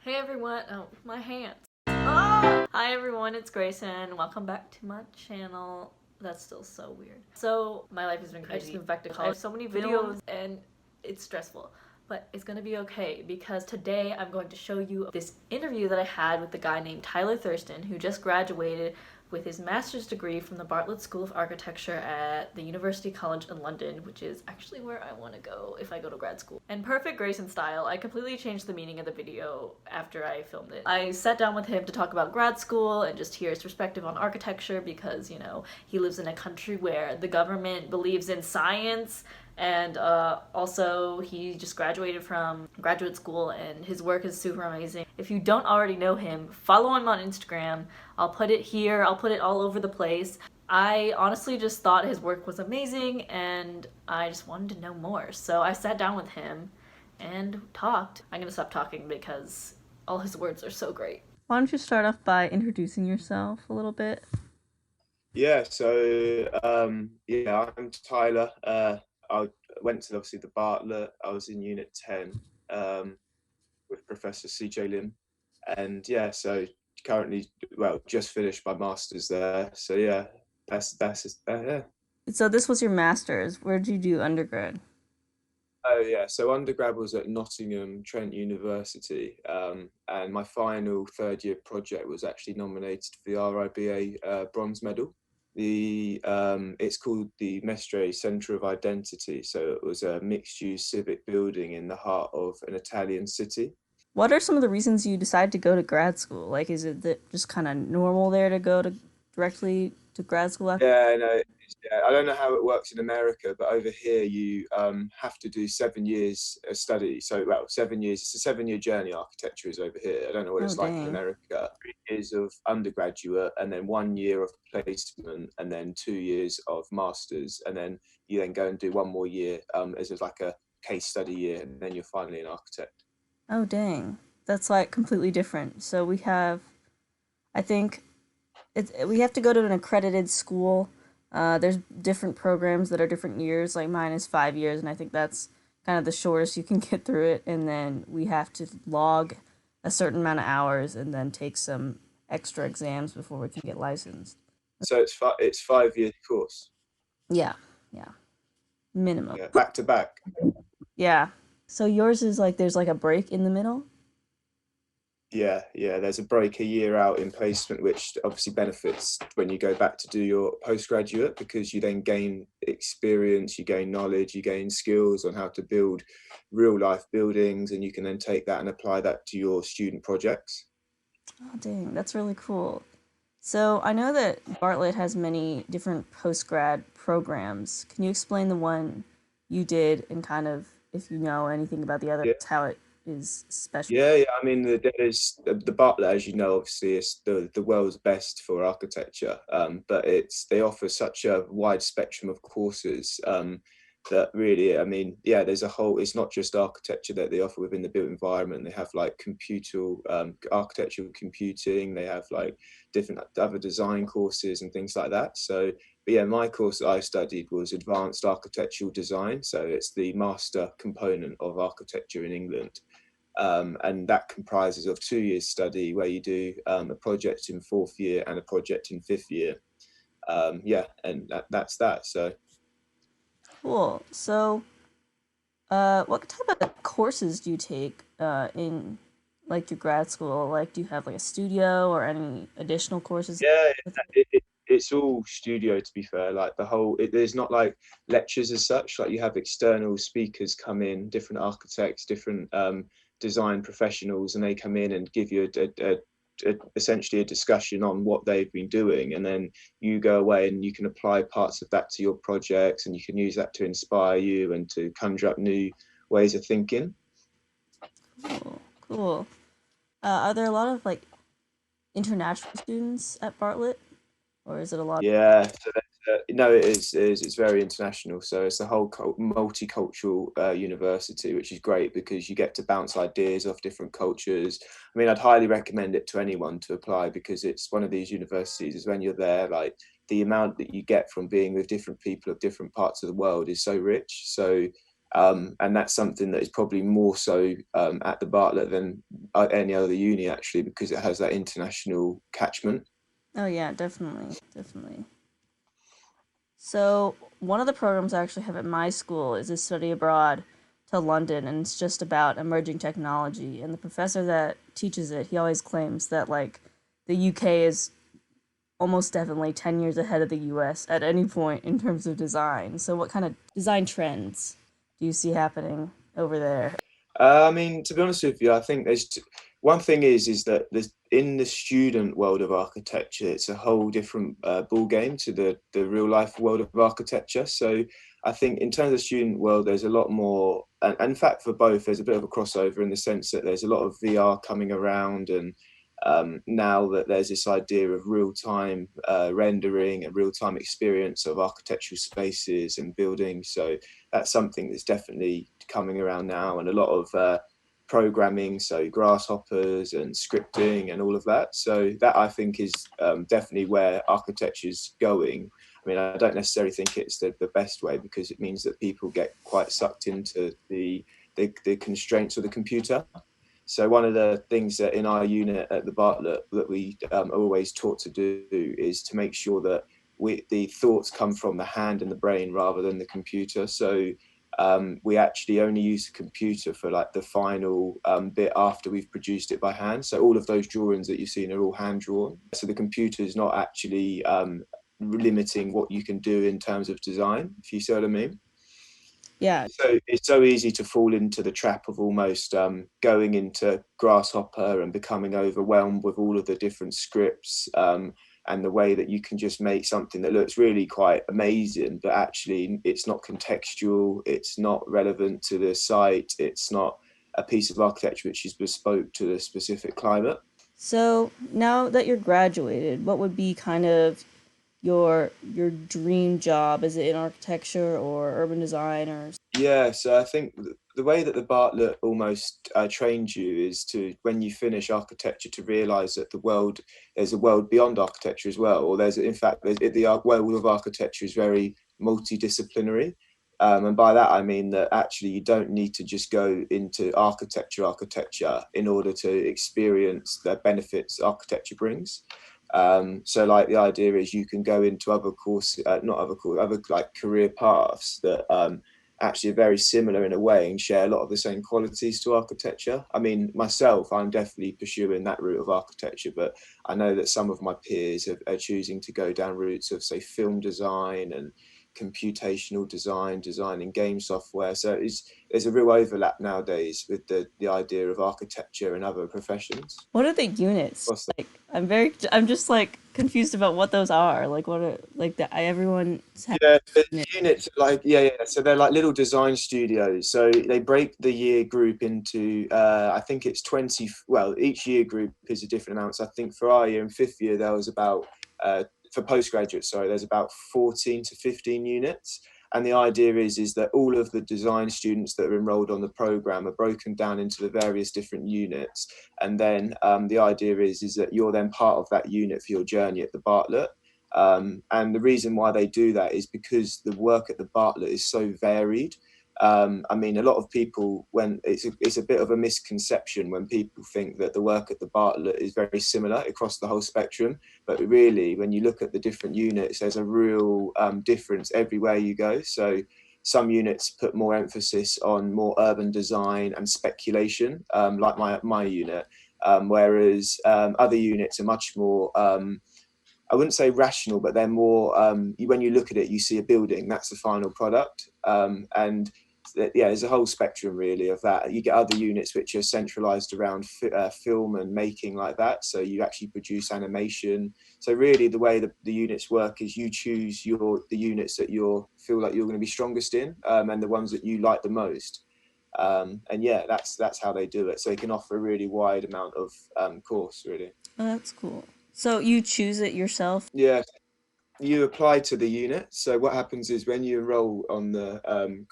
Hey everyone, oh, my hands. Ah! Hi everyone, it's Grayson. Welcome back to my channel. That's still so weird. So, my life has been crazy. I just moved back to college. So many videos and it's stressful. But it's gonna be okay because today I'm going to show you this interview that I had with the guy named Tyler Thurston who just graduated with his master's degree from the Bartlett School of Architecture at the University College in London, which is actually where I want to go if I go to grad school. And perfect Grayson style, I completely changed the meaning of the video after I filmed it. I sat down with him to talk about grad school and just hear his perspective on architecture because, you know, he lives in a country where the government believes in science and also he just graduated from graduate school and his work is super amazing. If you don't already know him, follow him on Instagram. I'll put it here, I'll put it all over the place. I honestly just thought his work was amazing and I just wanted to know more. So I sat down with him and talked. I'm gonna stop talking because all his words are so great. Why don't you start off by introducing yourself a little bit? I'm Tyler. I went to obviously the Bartlett. I was in Unit 10 with Professor CJ Lim, and currently, just finished my masters there. So yeah, yeah. So this was your master's. Where did you do undergrad? Oh yeah, so undergrad was at Nottingham Trent University, and my final third year project was actually nominated for the RIBA bronze medal. It's called the Mestre Centre of Identity. So it was a mixed-use civic building in the heart of an Italian city. What are some of the reasons you decided to go to grad school? Like, is it that just kind of normal there to go to directly to grad school after? Yeah, no, I don't know how it works in America, but over here you have to do 7 years of study. So, 7 years. It's a 7 year journey. Architecture is over here. I don't know what Oh, it's like in dang. America. 3 years of undergraduate, and then 1 year of placement, and then 2 years of masters, and then you then go and do one more year as like a case study year, and then you're finally an architect. Oh, dang. That's like completely different. So we have, I think, we have to go to an accredited school. There's different programs that are different years. Like mine is 5 years, and I think that's kind of the shortest you can get through it. And then we have to log a certain amount of hours and then take some extra exams before we can get licensed. So it's 5 year course. Yeah, yeah, minimum. Yeah, back to back. Yeah. So yours is like there's like a break in the middle? Yeah. There's a break a year out in placement, which obviously benefits when you go back to do your postgraduate because you then gain experience, you gain knowledge, you gain skills on how to build real life buildings, and you can then take that and apply that to your student projects. Oh, dang, that's really cool. So I know that Bartlett has many different postgrad programs. Can you explain the one you did and kind of, if you know anything about the others, Yeah. how it is special? Yeah. I mean, there's the Bartlett, as you know, obviously is the world's best for architecture, but they offer such a wide spectrum of courses that really, I mean, yeah, there's a whole. It's not just architecture that they offer within the built environment. They have like architectural computing. They have like different other design courses and things like that. So, but yeah, my course that I studied was advanced architectural design. So it's the master component of architecture in England. And that comprises of 2 years study where you do a project in fourth year and a project in fifth year. And that's that. So Cool. So, what type of courses do you take in like your grad school? Like, do you have like a studio or any additional courses yeah, with it? it's all studio, to be fair. Like there's not like lectures as such. Like you have external speakers come in, different architects, different design professionals, and they come in and give you essentially a discussion on what they've been doing, and then you go away and you can apply parts of that to your projects, and you can use that to inspire you and to conjure up new ways of thinking. Cool. Cool. Are there a lot of like international students at Bartlett, or is it a lot? Yeah, so no, it's very international. So it's a whole multicultural university, which is great because you get to bounce ideas off different cultures. I mean, I'd highly recommend it to anyone to apply because it's one of these universities. Is when you're there, like the amount that you get from being with different people of different parts of the world is so rich. So And that's something that is probably more so at the Bartlett than any other uni, actually, because it has that international catchment. Oh yeah, definitely, definitely. So one of the programs I actually have at my school is a study abroad to London, and it's just about emerging technology. And the professor that teaches it, he always claims that like the UK is almost definitely 10 years ahead of the US at any point in terms of design. So what kind of design trends do you see happening over there? I mean, to be honest with you, I think one thing is that there's in the student world of architecture, it's a whole different ball game to the real life world of architecture. So I think in terms of the student world, there's a lot more, and in fact for both, there's a bit of a crossover in the sense that there's a lot of VR coming around, and now that there's this idea of real-time rendering and real-time experience of architectural spaces and buildings. So that's something that's definitely coming around now, and a lot of programming, so grasshoppers and scripting and all of that. So that I think is definitely where architecture is going. I mean, I don't necessarily think it's the best way, because it means that people get quite sucked into the constraints of the computer. So one of the things that in our unit at the Bartlett that we are always taught to do is to make sure that the thoughts come from the hand and the brain rather than the computer. So we actually only use the computer for like the final bit after we've produced it by hand. So all of those drawings that you've seen are all hand drawn. So the computer is not actually limiting what you can do in terms of design, if you see what I mean. Yeah. So it's so easy to fall into the trap of almost going into Grasshopper and becoming overwhelmed with all of the different scripts, and the way that you can just make something that looks really quite amazing, but actually it's not contextual, it's not relevant to the site, it's not a piece of architecture which is bespoke to the specific climate. So now that you're graduated, what would be kind of your dream job? Is it in architecture or urban design or? Yeah, so I think the way that the Bartlett almost trained you is to, when you finish architecture, to realise that there's a world beyond architecture as well, or in fact, the world of architecture is very multidisciplinary. And by that, I mean that actually you don't need to just go into architecture in order to experience the benefits architecture brings. So like the idea is you can go into other courses, other like career paths that actually are very similar in a way and share a lot of the same qualities to architecture. I mean, myself, I'm definitely pursuing that route of architecture, but I know that some of my peers are choosing to go down routes of, say, film design and computational designing game software. So there's a real overlap nowadays with the idea of architecture and other professions. What are the units? What's that? Like, I'm just like confused about what those are. Like, what are like the everyone's Yeah, the unit. units like yeah. So they're like little design studios. So they break the year group into I think it's 20. Well, each year group is a different amount. So I think for our year in fifth year there was about for postgraduate, sorry, there's about 14 to 15 units. And the idea is that all of the design students that are enrolled on the program are broken down into the various different units. And then the idea is that you're then part of that unit for your journey at the Bartlett. And the reason why they do that is because the work at the Bartlett is so varied. I mean, a lot of people, when it's a bit of a misconception when people think that the work at the Bartlett is very similar across the whole spectrum. But really, when you look at the different units, there's a real difference everywhere you go. So some units put more emphasis on more urban design and speculation, like my unit, whereas other units are much more I wouldn't say rational, but they're more, when you look at it, you see a building, that's the final product. And yeah, there's a whole spectrum really of that. You get other units which are centralized around film and making like that. So you actually produce animation. So really the way the units work is you choose the units that you feel like you're going to be strongest in, and the ones that you like the most. And yeah, that's how they do it. So they can offer a really wide amount of course, really. Oh, that's cool. So you choose it yourself? Yeah, you apply to the unit. So what happens is when you enroll on the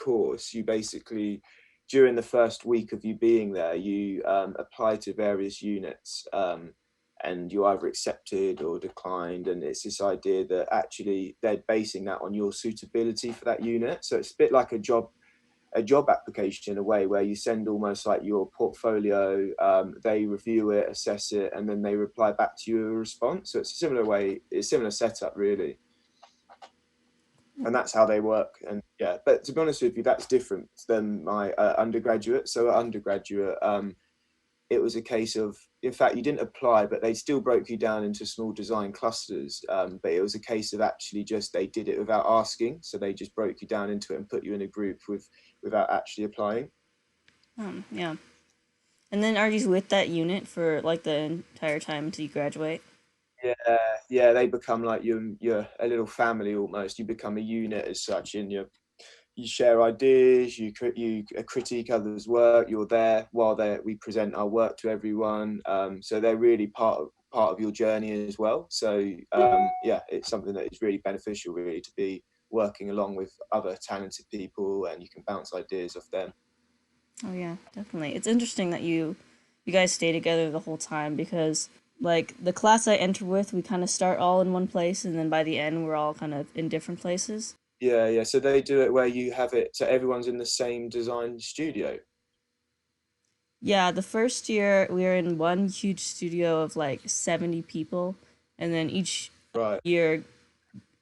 course, you basically, during the first week of you being there, you apply to various units, and you're either accepted or declined. And it's this idea that actually they're basing that on your suitability for that unit. So it's a bit like a job a job application in a way where you send almost like your portfolio, they review it, assess it, and then they reply back to you a response. So it's a similar setup really. And that's how they work. And yeah, but to be honest with you, that's different than my undergraduate. So at undergraduate, it was a case of, in fact, you didn't apply, but they still broke you down into small design clusters. But it was a case of actually just, they did it without asking. So they just broke you down into it and put you in a group without actually applying. Yeah. And then are you with that unit for like the entire time until you graduate? Yeah, they become like you're a little family almost. You become a unit as such, and you share ideas, you critique others' work. You're there while we present our work to everyone. So they're really part of your journey as well. So yeah, it's something that is really beneficial, really, to be working along with other talented people, and you can bounce ideas off them. Oh yeah, definitely. It's interesting that you guys stay together the whole time, because like the class I enter with, we kind of start all in one place, and then by the end we're all kind of in different places. Yeah. So they do it where you have it so everyone's in the same design studio. Yeah, the first year we were in one huge studio of like 70 people, and then each Right. year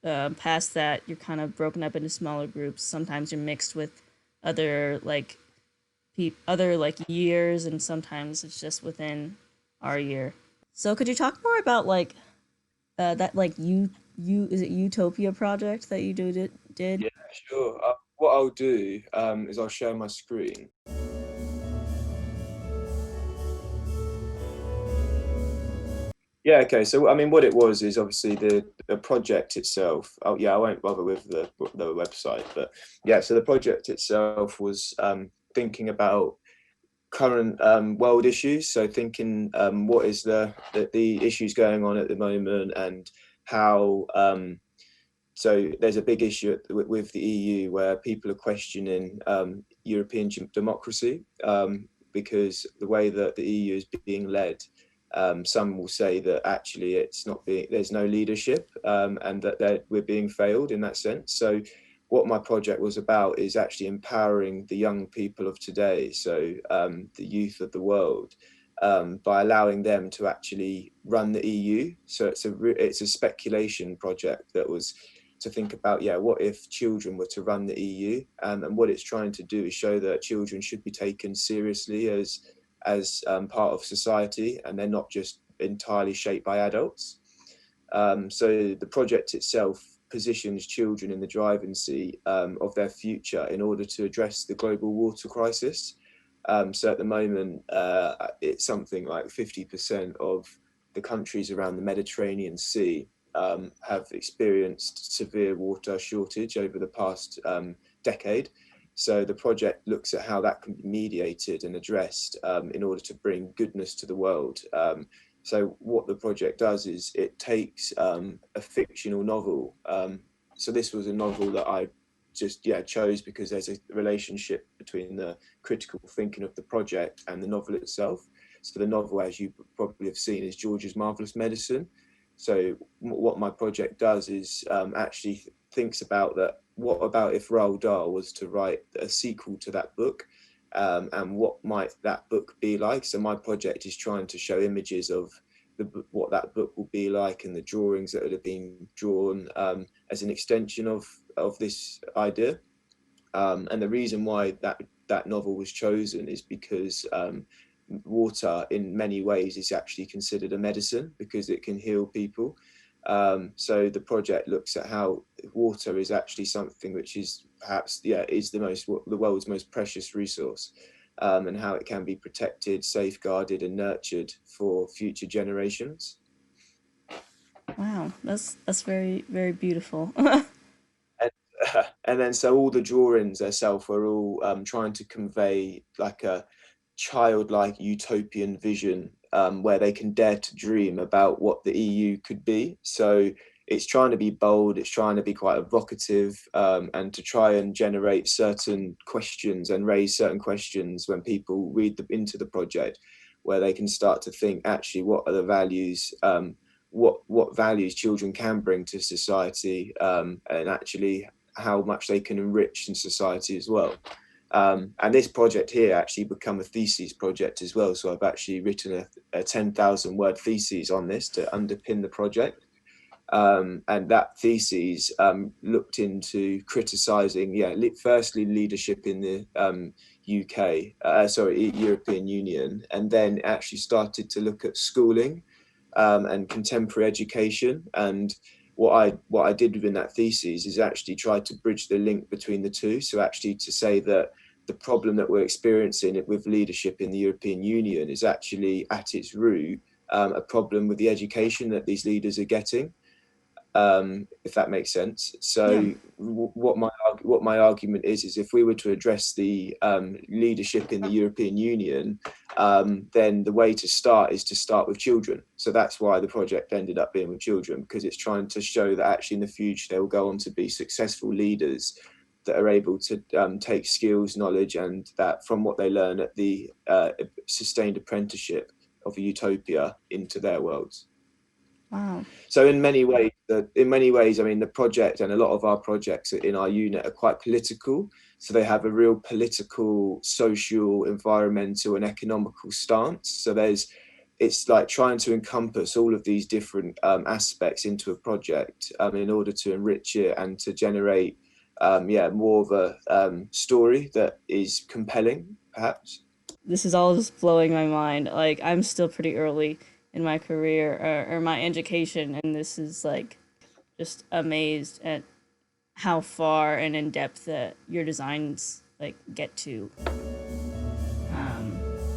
past that, you're kind of broken up into smaller groups. Sometimes you're mixed with other like other like years, and sometimes it's just within our year. So could you talk more about like that like you is it Utopia project that you did? Yeah, sure. What I'll do is I'll share my screen. Yeah, okay. So I mean, what it was is obviously the project itself. Oh, yeah, I won't bother with the website, but yeah. So the project itself was thinking about current world issues. So thinking what is the issues going on at the moment, and how. So there's a big issue with the EU where people are questioning European democracy because the way that the EU is being led. Some will say that actually it's not being, there's no leadership, and that we're being failed in that sense. So what my project was about is actually empowering the young people of today, so the youth of the world, by allowing them to actually run the EU. So it's a speculation project that was to think about, yeah, what if children were to run the EU? And what it's trying to do is show that children should be taken seriously as part of society, and they're not just entirely shaped by adults. So the project itself positions children in the driving seat of their future in order to address the global water crisis. So at the moment, it's something like 50% of the countries around the Mediterranean Sea have experienced severe water shortage over the past decade. So the project looks at how that can be mediated and addressed in order to bring goodness to the world. So what the project does is it takes a fictional novel. So this was a novel that I just chose because there's a relationship between the critical thinking of the project and the novel itself. So the novel, as you probably have seen, is George's Marvelous Medicine. So what my project does is actually thinks about that. What about if Roald Dahl was to write a sequel to that book, and what might that book be like? So my project is trying to show images of what that book will be like, and the drawings that would have been drawn as an extension of this idea. And the reason why that novel was chosen is because water in many ways is actually considered a medicine because it can heal people. So the project looks at how water is actually something which is perhaps is the world's most precious resource, and how it can be protected, safeguarded, and nurtured for future generations. Wow, that's very very beautiful. And then so all the drawings themselves are all trying to convey like a childlike utopian vision, where they can dare to dream about what the EU could be. So it's trying to be bold, it's trying to be quite evocative, and to try and generate certain questions and raise certain questions when people read into the project, where they can start to think, actually, what are the values, what values children can bring to society, and actually how much they can enrich in society as well. And this project here actually become a thesis project as well. So I've actually written a 10,000 word thesis on this to underpin the project. And that thesis looked into criticising, firstly leadership in the European Union, and then actually started to look at schooling and contemporary education. And what I did within that thesis is actually try to bridge the link between the two. So actually to say that the problem that we're experiencing with leadership in the European Union is actually at its root a problem with the education that these leaders are getting. If that makes sense. So what my argument is if we were to address the leadership in the European Union, then the way to start is to start with children. So that's why the project ended up being with children, because it's trying to show that actually in the future they will go on to be successful leaders that are able to take skills, knowledge, and that from what they learn at the sustained apprenticeship of a utopia into their worlds. Wow. So in many ways, I mean, the project and a lot of our projects in our unit are quite political. So they have a real political, social, environmental, and economical stance. So it's like trying to encompass all of these different aspects into a project in order to enrich it and to generate, more of a story that is compelling, perhaps. This is all just blowing my mind. Like, I'm still pretty early in my career or my education, and this is like just amazed at how far and in depth that your designs like get to.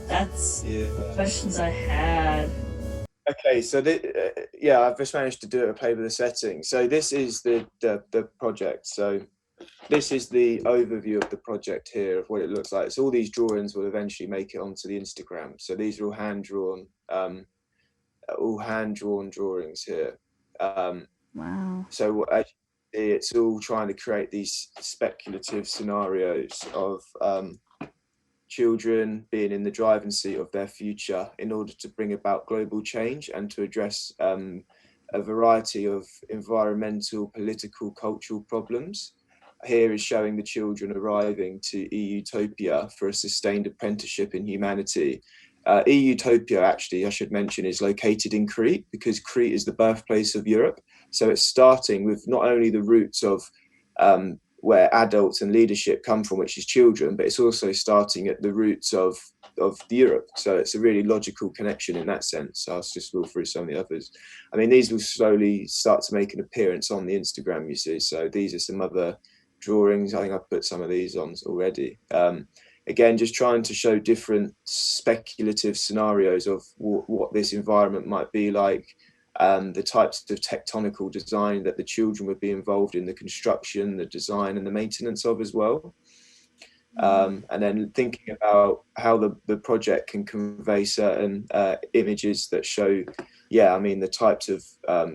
That's the questions I had. Okay, so I've just managed to do it. Play with the setting. So this is the project. So this is the overview of the project here of what it looks like. So all these drawings will eventually make it onto the Instagram. So these are all hand drawn drawings here. Wow. So it's all trying to create these speculative scenarios of children being in the driving seat of their future in order to bring about global change and to address a variety of environmental, political, cultural problems. Here is showing the children arriving to E-Utopia for a sustained apprenticeship in humanity. E-Utopia, actually, I should mention, is located in Crete because Crete is the birthplace of Europe. So it's starting with not only the roots of where adults and leadership come from, which is children, but it's also starting at the roots of Europe. So it's a really logical connection in that sense. So I'll just roll through some of the others. I mean, these will slowly start to make an appearance on the Instagram, you see. So these are some other drawings. I think I've put some of these on already. Again, just trying to show different speculative scenarios of what this environment might be like, the types of tectonical design that the children would be involved in, the construction, the design, and the maintenance of as well. And then thinking about how the project can convey certain images that show, the types of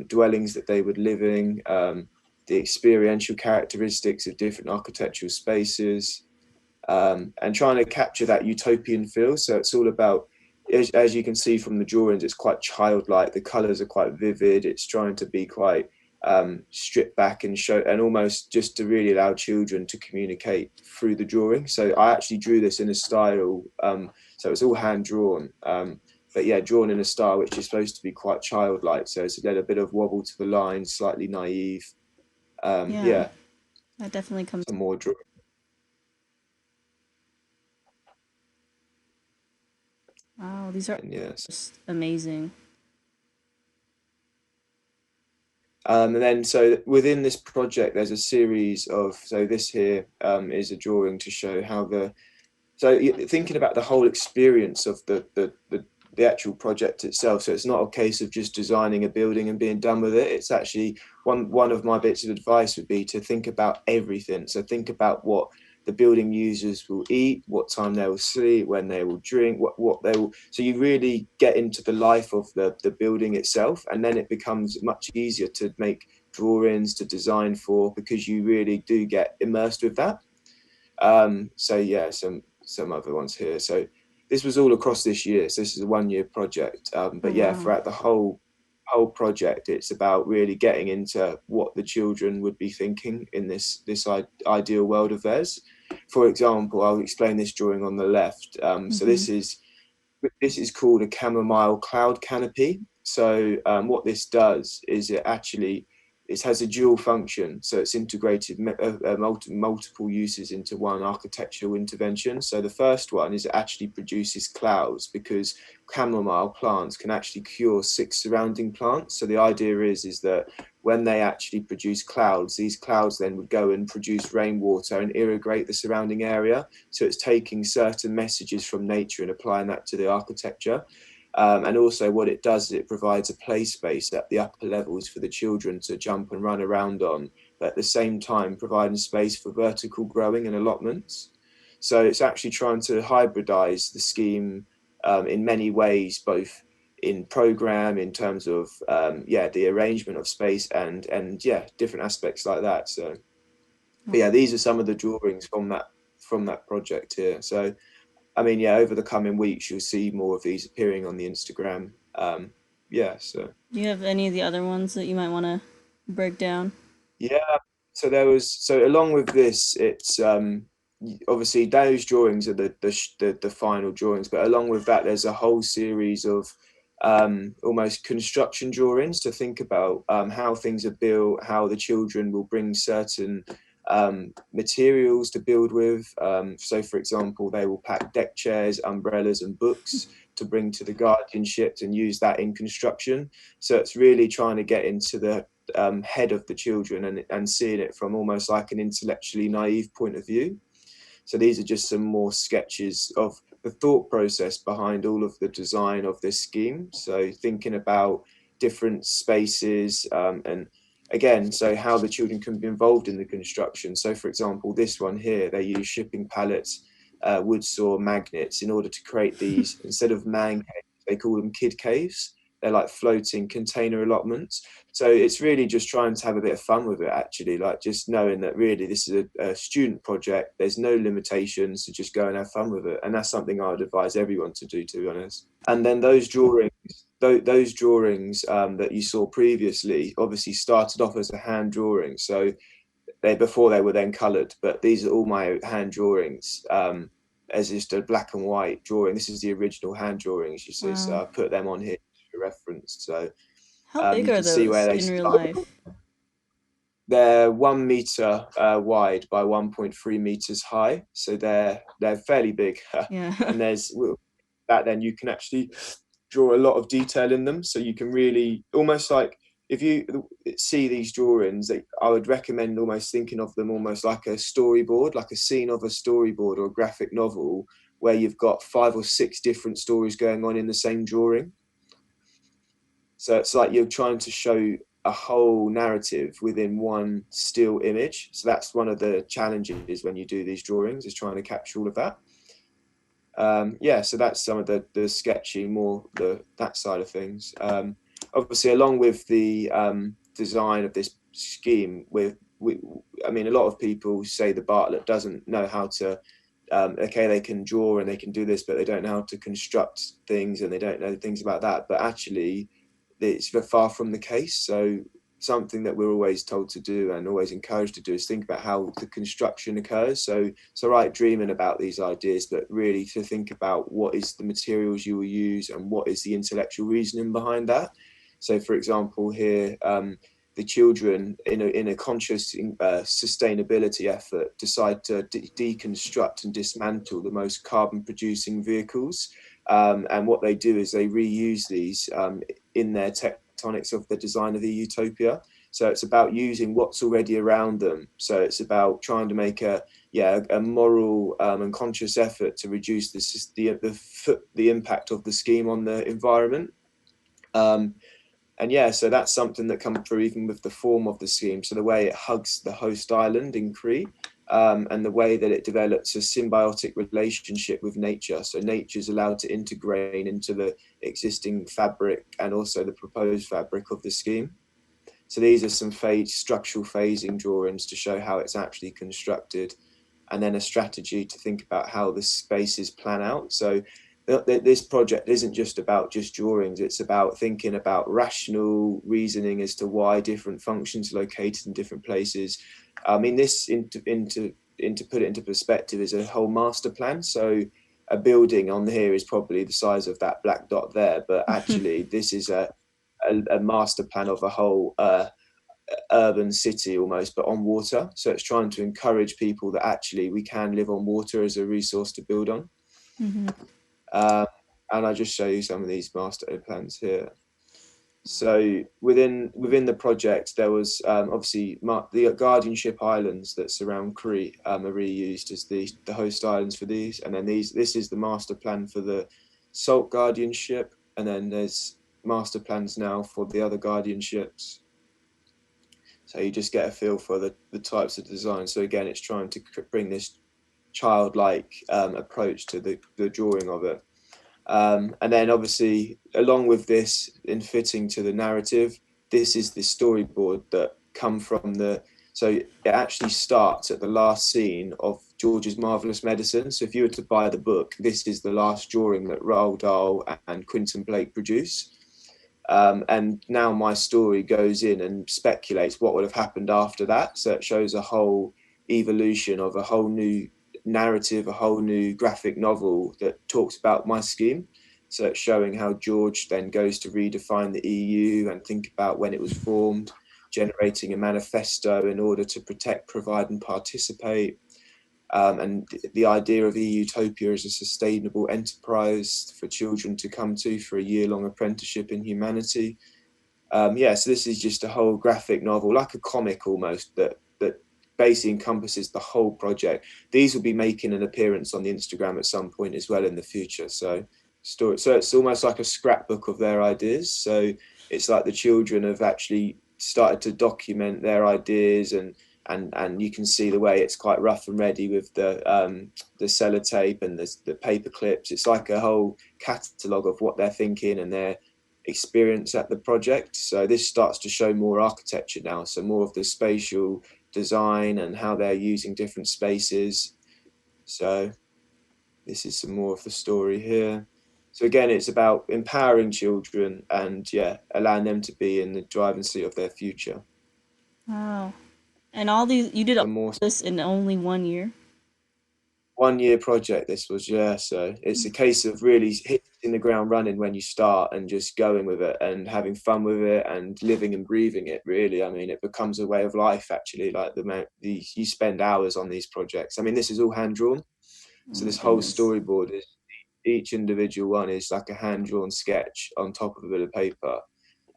dwellings that they would live in, the experiential characteristics of different architectural spaces, and trying to capture that utopian feel. So it's all about, as you can see from the drawings, it's quite childlike. The colours are quite vivid. It's trying to be quite stripped back and show, and almost just to really allow children to communicate through the drawing. So I actually drew this in a style, so it's all hand drawn, but drawn in a style which is supposed to be quite childlike. So it's a little bit of wobble to the line, slightly naive. That definitely comes. Some more drawing. Wow, these are just amazing. And then, so within this project, there's a series of, so this here is a drawing to show how so thinking about the whole experience of the actual project itself. So it's not a case of just designing a building and being done with it. It's actually, one of my bits of advice would be to think about everything. So think about what the building users will eat, what time they will sleep, when they will drink, what they will. So you really get into the life of the building itself, and then it becomes much easier to make drawings, to design for, because you really do get immersed with that. Some other ones here. So this was all across this year. So this is a 1-year project. Throughout the whole project, it's about really getting into what the children would be thinking in this ideal world of theirs. for example, I'll explain this drawing on the left. So this is called a chamomile cloud canopy. So what this does is it has a dual function. So it's integrated multiple uses into one architectural intervention. So the first one is it actually produces clouds, because chamomile plants can actually cure 6 surrounding plants. So the idea is that when they actually produce clouds, these clouds then would go and produce rainwater and irrigate the surrounding area. So it's taking certain messages from nature and applying that to the architecture. And also what it does is it provides a play space at the upper levels for the children to jump and run around on, but at the same time providing space for vertical growing and allotments. So it's actually trying to hybridize the scheme in many ways, both in program, in terms of the arrangement of space and different aspects like that. So these are some of the drawings from that project here. So I mean, over the coming weeks, you'll see more of these appearing on the Instagram. So. Do you have any of the other ones that you might want to break down? Yeah, so along with this, it's obviously those drawings are the final drawings, but along with that, there's a whole series of almost construction drawings to think about how things are built, how the children will bring certain materials to build with. So for example, they will pack deck chairs, umbrellas and books to bring to the guardianship and use that in construction. So it's really trying to get into the head of the children and seeing it from almost like an intellectually naive point of view. So these are just some more sketches of the thought process behind all of the design of this scheme. So thinking about different spaces and again, so how the children can be involved in the construction. So for example, this one here, they use shipping pallets, wood saw, magnets in order to create these, instead of man caves, they call them kid caves. They're like floating container allotments. So it's really just trying to have a bit of fun with it, actually, like just knowing that really this is a student project. There's no limitations, to just go and have fun with it. And that's something I would advise everyone to do, to be honest. And then those drawings that you saw previously obviously started off as a hand drawing. So before they were then coloured, but these are all my hand drawings as just a black and white drawing. This is the original hand drawings, you see. Wow. So I put them on here for reference. So how big are those in real life? They're 1 meter wide by 1.3 meters high, so they're fairly big. Yeah. And there's that, then you can actually draw a lot of detail in them, so you can really almost like, if you see these drawings, I would recommend almost thinking of them almost like a storyboard, like a scene of a storyboard or a graphic novel, where you've got 5 or 6 different stories going on in the same drawing. So it's like you're trying to show a whole narrative within one still image. So that's one of the challenges when you do these drawings, is trying to capture all of that. So that's some of the sketching, more that side of things. Obviously, along with the design of this scheme, I mean, a lot of people say the Bartlett doesn't know how to, they can draw and they can do this, but they don't know how to construct things and they don't know things about that. But actually, it's far from the case. So something that we're always told to do and always encouraged to do is think about how the construction occurs. So it's all right dreaming about these ideas, but really to think about what is the materials you will use and what is the intellectual reasoning behind that. So for example, here, the children in a conscious sustainability effort decide to deconstruct and dismantle the most carbon producing vehicles. And what they do is they reuse these in their tectonics of the design of the utopia. So it's about using what's already around them. So it's about trying to make a moral and conscious effort to reduce the impact of the scheme on the environment. So that's something that comes through even with the form of the scheme. So the way it hugs the host island in Crete, and the way that it develops a symbiotic relationship with nature. So nature is allowed to integrate into the existing fabric and also the proposed fabric of the scheme. So these are some structural phasing drawings to show how it's actually constructed, and then a strategy to think about how the spaces plan out. So this project isn't just about just drawings, it's about thinking about rational reasoning as to why different functions are located in different places. I mean, this put it into perspective, is a whole master plan. So a building on here is probably the size of that black dot there, but actually this is a master plan of a whole urban city almost, but on water. So it's trying to encourage people that actually we can live on water as a resource to build on. Mm-hmm. And I'll just show you some of these master plans here. So within the project, there was obviously the guardianship islands that surround Crete are reused as the host islands for these, and then this is the master plan for the salt guardianship, and then there's master plans now for the other guardianships. So you just get a feel for the types of design. So again, it's trying to bring this childlike approach to the drawing of it. And then obviously, along with this, in fitting to the narrative, this is the storyboard that come from so it actually starts at the last scene of George's Marvelous Medicine. So if you were to buy the book, this is the last drawing that Roald Dahl and Quentin Blake produce. And now my story goes in and speculates what would have happened after that. So it shows a whole evolution of a whole new narrative, a whole new graphic novel that talks about my scheme. So it's showing how George then goes to redefine the EU and think about when it was formed, generating a manifesto in order to protect, provide and participate. And the idea of EU-topia as a sustainable enterprise for children to come to for a year-long apprenticeship in humanity. So this is just a whole graphic novel, like a comic almost, that basically encompasses the whole project. These will be making an appearance on the Instagram at some point as well in the future. So it's almost like a scrapbook of their ideas. So it's like the children have actually started to document their ideas, and you can see the way it's quite rough and ready with the sellotape and the paper clips. It's like a whole catalogue of what they're thinking and their experience at the project. So this starts to show more architecture now, so more of the spatial design and how they're using different spaces. So this is some more of the story here. So again, it's about empowering children and allowing them to be in the driving seat of their future. Wow. And all these, you did all this in only 1 year? 1 year project this was, so it's a case of really hitting the ground running when you start and just going with it and having fun with it and living and breathing it, really. I mean, it becomes a way of life, actually. Like you spend hours on these projects. I mean, this is all hand drawn. So this whole storyboard is, each individual one is like a hand drawn sketch on top of a bit of paper,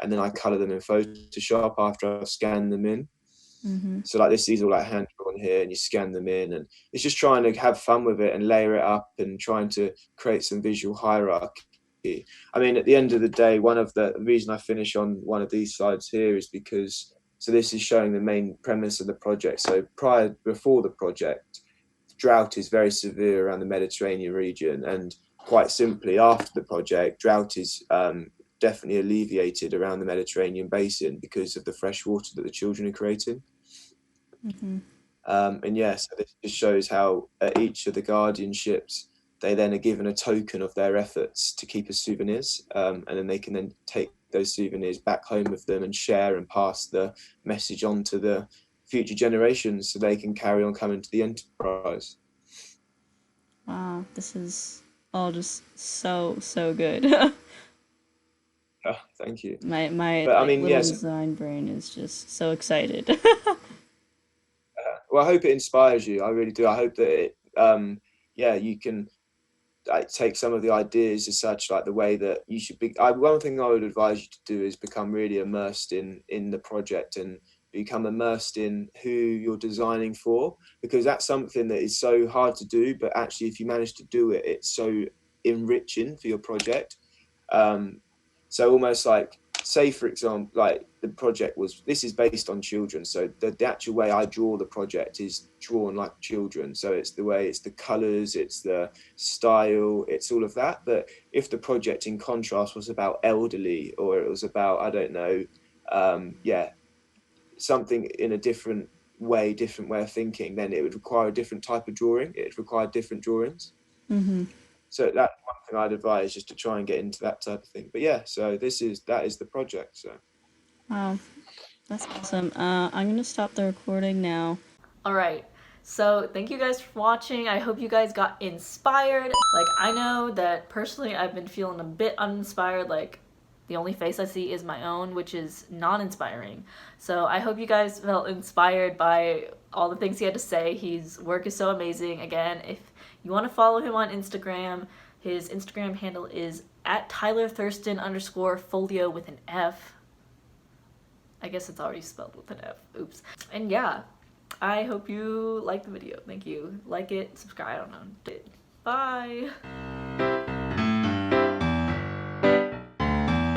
and then I color them in Photoshop after I've scanned them in. Mm-hmm. So like these are all like hand drawn here, and you scan them in, and it's just trying to have fun with it and layer it up and trying to create some visual hierarchy. I mean, at the end of the day, the reason I finish on one of these slides here is because, so this is showing the main premise of the project. So before the project, drought is very severe around the Mediterranean region, and quite simply after the project, drought is definitely alleviated around the Mediterranean basin because of the fresh water that the children are creating. Mm-hmm. So this just shows how at each of the guardianships, they then are given a token of their efforts to keep as souvenirs, and then they can then take those souvenirs back home with them and share and pass the message on to the future generations so they can carry on coming to the enterprise. Wow, this is all just so good. Oh, thank you. My little design brain is just so excited. Well, I hope it inspires you. I really do. I hope that you can take some of the ideas as such, like the way that you should be. One thing I would advise you to do is become really immersed in the project and become immersed in who you're designing for, because that's something that is so hard to do, but actually if you manage to do it, it's so enriching for your project. So almost like, say for example, like the project this is based on children, so the actual way I draw the project is drawn like children. So it's the way, it's the colors, it's the style, it's all of that. But if the project in contrast was about elderly, or it was about, I don't know, something in a different way of thinking, then it would require a different type of drawing. It would require different drawings. Mm-hmm. So that's one thing I'd advise, just to try and get into that type of thing. But so that is the project. So wow, that's awesome. I'm gonna stop the recording now. All right, So thank you guys for watching. I hope you guys got inspired. Like, I know that personally I've been feeling a bit uninspired, like the only face I see is my own, which is non-inspiring. So I hope you guys felt inspired by all the things he had to say. His work is so amazing. Again, if you want to follow him on Instagram, his Instagram handle is at Tyler Thurston _folio with an F. I guess it's already spelled with an F. Oops. And yeah, I hope you liked the video. Thank you. Like it, subscribe, I don't know. Bye.